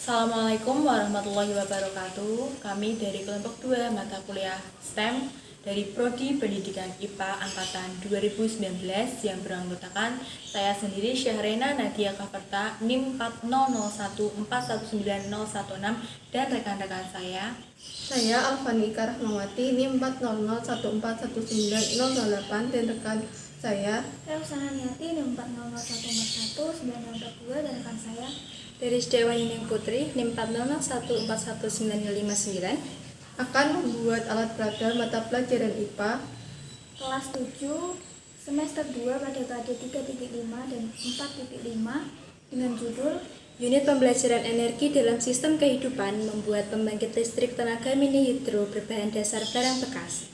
Assalamualaikum warahmatullahi wabarakatuh. Kami dari kelompok 2 mata kuliah STEM dari Prodi Pendidikan IPA angkatan 2019 yang beranggotakan saya sendiri Syahrena Nadia Kaverta NIM 400141916 dan rekan-rekan saya. Saya Alfanika Rahmawati NIM 400141908 dan rekan saya Sananiati NIM 400141942 dan rekan saya Deris Dewa Nining Putri NIM 400141959 akan membuat alat peraga mata pelajaran IPA kelas 7 semester 2 pada KD 3.5 dan 4.5 dengan judul Unit Pembelajaran Energi dalam Sistem Kehidupan membuat pembangkit listrik tenaga mini hidro berbahan dasar barang bekas.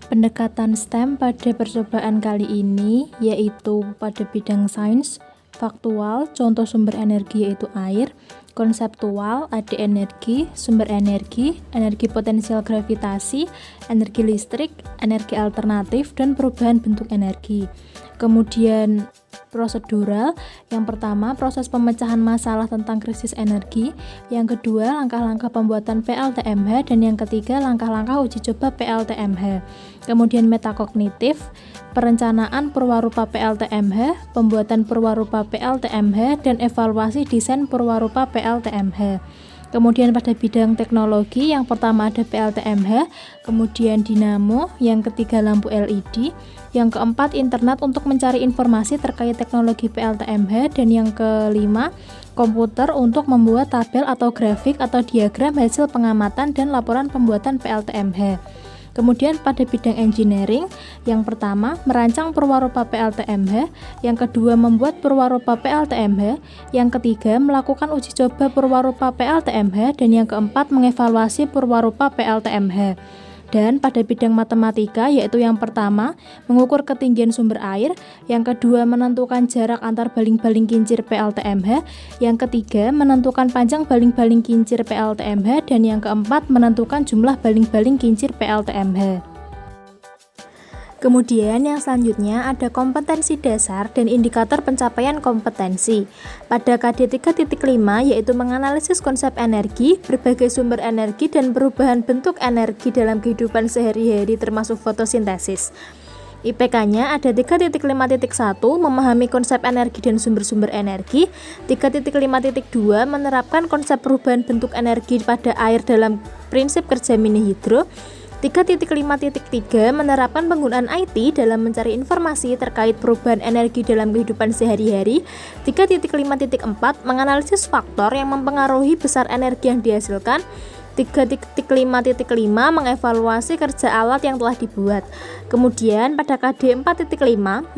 Pendekatan STEM pada percobaan kali ini yaitu pada bidang sains, faktual, contoh sumber energi yaitu air, konseptual, ada energi, sumber energi, energi potensial gravitasi, energi listrik, energi alternatif, dan perubahan bentuk energi. Kemudian prosedural, yang pertama proses pemecahan masalah tentang krisis energi, yang kedua langkah-langkah pembuatan PLTMH, dan yang ketiga langkah-langkah uji coba PLTMH. Kemudian metakognitif, perencanaan perwarupa PLTMH, pembuatan perwarupa PLTMH, dan evaluasi desain perwarupa PLTMH. Kemudian pada bidang teknologi, yang pertama ada PLTMH, kemudian dinamo, yang ketiga lampu LED, yang keempat internet untuk mencari informasi terkait teknologi PLTMH, dan yang kelima komputer untuk membuat tabel atau grafik atau diagram hasil pengamatan dan laporan pembuatan PLTMH. Kemudian pada bidang engineering, yang pertama merancang perwarupa PLTMH, yang kedua membuat perwarupa PLTMH, yang ketiga melakukan uji coba perwarupa PLTMH, dan yang keempat mengevaluasi perwarupa PLTMH. Dan pada bidang matematika yaitu yang pertama mengukur ketinggian sumber air, yang kedua menentukan jarak antar baling-baling kincir PLTMH, yang ketiga menentukan panjang baling-baling kincir PLTMH, dan yang keempat menentukan jumlah baling-baling kincir PLTMH. Kemudian yang selanjutnya ada kompetensi dasar dan indikator pencapaian kompetensi. Pada KD 3.5 yaitu menganalisis konsep energi, berbagai sumber energi dan perubahan bentuk energi dalam kehidupan sehari-hari termasuk fotosintesis. IPK-nya ada 3.5.1 memahami konsep energi dan sumber-sumber energi, 3.5.2 menerapkan konsep perubahan bentuk energi pada air dalam prinsip kerja mini hidro, 3.5.3 menerapkan penggunaan IT dalam mencari informasi terkait perubahan energi dalam kehidupan sehari-hari, 3.5.4 menganalisis faktor yang mempengaruhi besar energi yang dihasilkan, 3.5.5 mengevaluasi kerja alat yang telah dibuat. Kemudian pada KD 4.5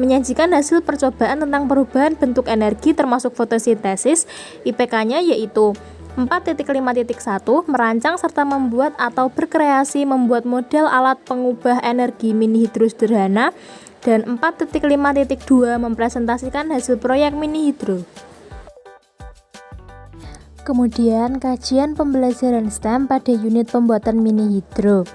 menyajikan hasil percobaan tentang perubahan bentuk energi termasuk fotosintesis, IPK-nya yaitu 4.5.1 merancang serta membuat atau berkreasi membuat model alat pengubah energi mini hidro sederhana, dan 4.5.2 mempresentasikan hasil proyek mini hidro. Kemudian kajian pembelajaran STEM pada unit pembuatan mini hidro.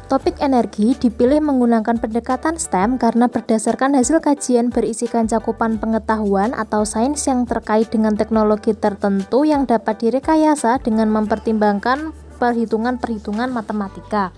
Topik energi dipilih menggunakan pendekatan STEM karena berdasarkan hasil kajian berisikan cakupan pengetahuan atau sains yang terkait dengan teknologi tertentu yang dapat direkayasa dengan mempertimbangkan perhitungan-perhitungan matematika.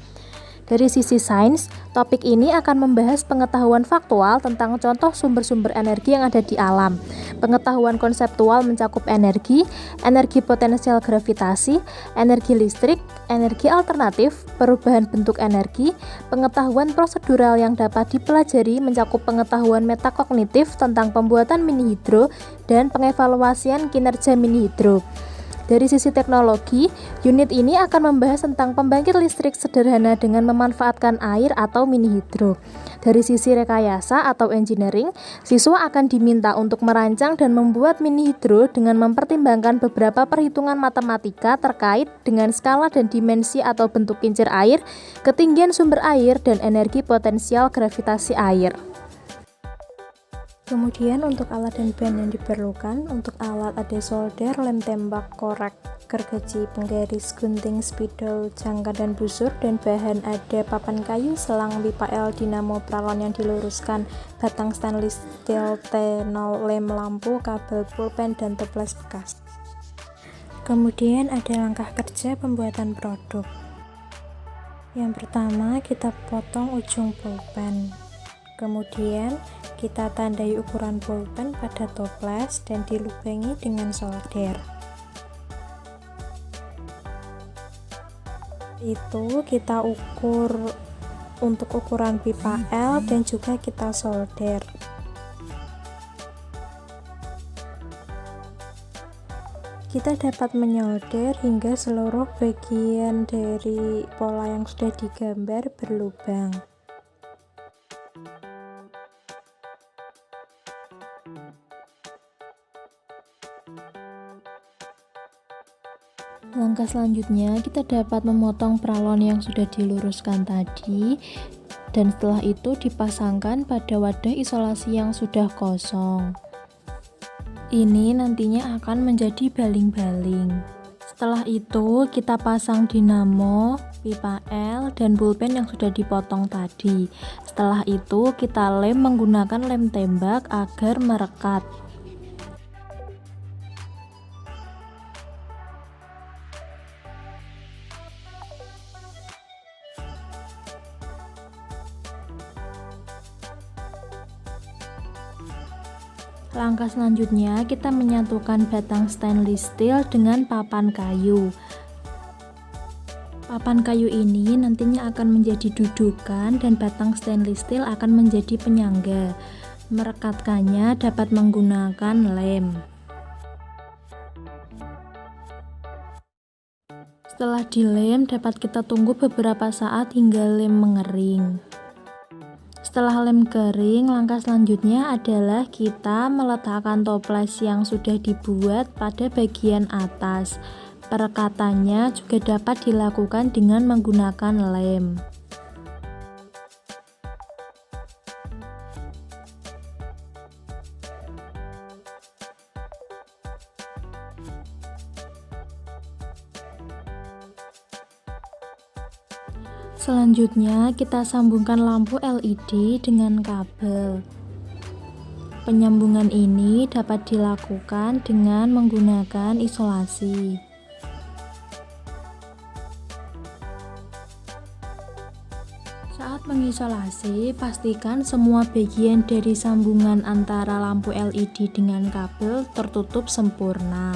Dari sisi sains, topik ini akan membahas pengetahuan faktual tentang contoh sumber-sumber energi yang ada di alam. Pengetahuan konseptual mencakup energi, energi potensial gravitasi, energi listrik, energi alternatif, perubahan bentuk energi. Pengetahuan prosedural yang dapat dipelajari mencakup pengetahuan metakognitif tentang pembuatan mini hidro dan pengevaluasian kinerja mini hidro. Dari sisi teknologi, unit ini akan membahas tentang pembangkit listrik sederhana dengan memanfaatkan air atau mini hidro. Dari sisi rekayasa atau engineering, siswa akan diminta untuk merancang dan membuat mini hidro dengan mempertimbangkan beberapa perhitungan matematika terkait dengan skala dan dimensi atau bentuk kincir air, ketinggian sumber air, dan energi potensial gravitasi air. Kemudian untuk alat dan bahan yang diperlukan, untuk alat ada solder, lem tembak, korek, gergaji, penggaris, gunting, spidol, jangka dan busur, dan bahan ada papan kayu, selang, pipa L, dinamo, pralon yang diluruskan, batang stainless steel, tenol, lem lampu, kabel pulpen, dan toples bekas. Kemudian ada langkah kerja pembuatan produk. Yang pertama, kita potong ujung pulpen. Kemudian kita tandai ukuran pulpen pada toples dan dilubangi dengan solder. Itu kita ukur untuk ukuran pipa L dan juga kita solder. Kita dapat menyolder hingga seluruh bagian dari pola yang sudah digambar berlubang. Langkah selanjutnya, kita dapat memotong pralon yang sudah diluruskan tadi, dan setelah itu dipasangkan pada wadah isolasi yang sudah kosong. Ini nantinya akan menjadi baling-baling. Setelah itu kita pasang dinamo, pipa L, dan pulpen yang sudah dipotong tadi. Setelah itu kita lem menggunakan lem tembak agar merekat. Langkah selanjutnya, kita menyatukan batang stainless steel dengan papan kayu. Papan kayu ini nantinya akan menjadi dudukan dan batang stainless steel akan menjadi penyangga. Merekatkannya dapat menggunakan lem. Setelah dilem, dapat kita tunggu beberapa saat hingga lem mengering. Setelah lem kering, langkah selanjutnya adalah kita meletakkan toples yang sudah dibuat pada bagian atas. Perekatannya juga dapat dilakukan dengan menggunakan lem. Selanjutnya, kita sambungkan lampu LED dengan kabel. Penyambungan ini dapat dilakukan dengan menggunakan isolasi. Saat mengisolasi, pastikan semua bagian dari sambungan antara lampu LED dengan kabel tertutup sempurna.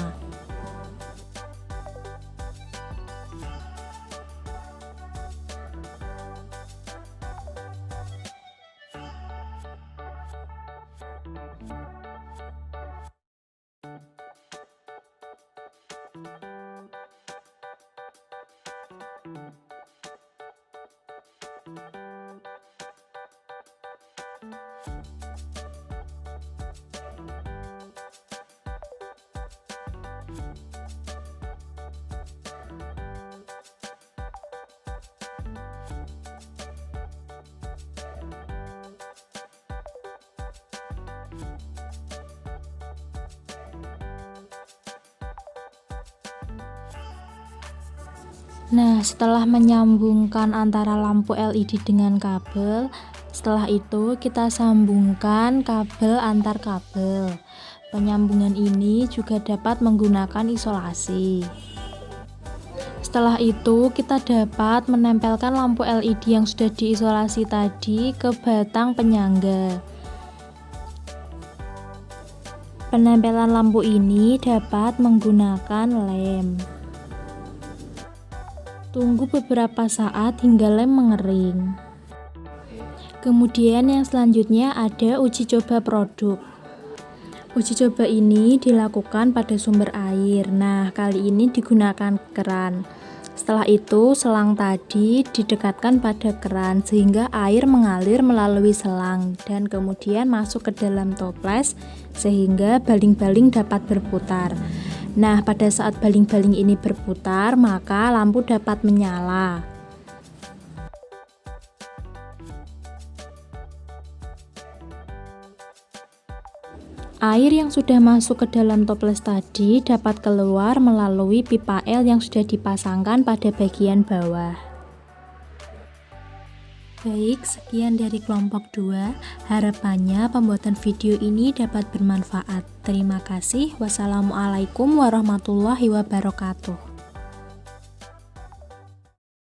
Nah, setelah menyambungkan antara lampu LED dengan kabel, setelah itu kita sambungkan kabel antar kabel. Penyambungan ini juga dapat menggunakan isolasi. Setelah itu kita dapat menempelkan lampu LED yang sudah diisolasi tadi ke batang penyangga. Penempelan lampu ini dapat menggunakan lem. Tunggu beberapa saat hingga lem mengering. Kemudian yang selanjutnya ada uji coba produk. Uji coba ini dilakukan pada sumber air. Nah, kali ini digunakan keran. Setelah itu selang tadi didekatkan pada keran sehingga air mengalir melalui selang dan kemudian masuk ke dalam toples sehingga baling-baling dapat berputar. Nah, pada saat baling-baling ini berputar, maka lampu dapat menyala. Air yang sudah masuk ke dalam toples tadi dapat keluar melalui pipa L yang sudah dipasangkan pada bagian bawah. Baik, sekian dari kelompok 2. Harapannya pembuatan video ini dapat bermanfaat. Terima kasih. Wassalamualaikum warahmatullahi wabarakatuh.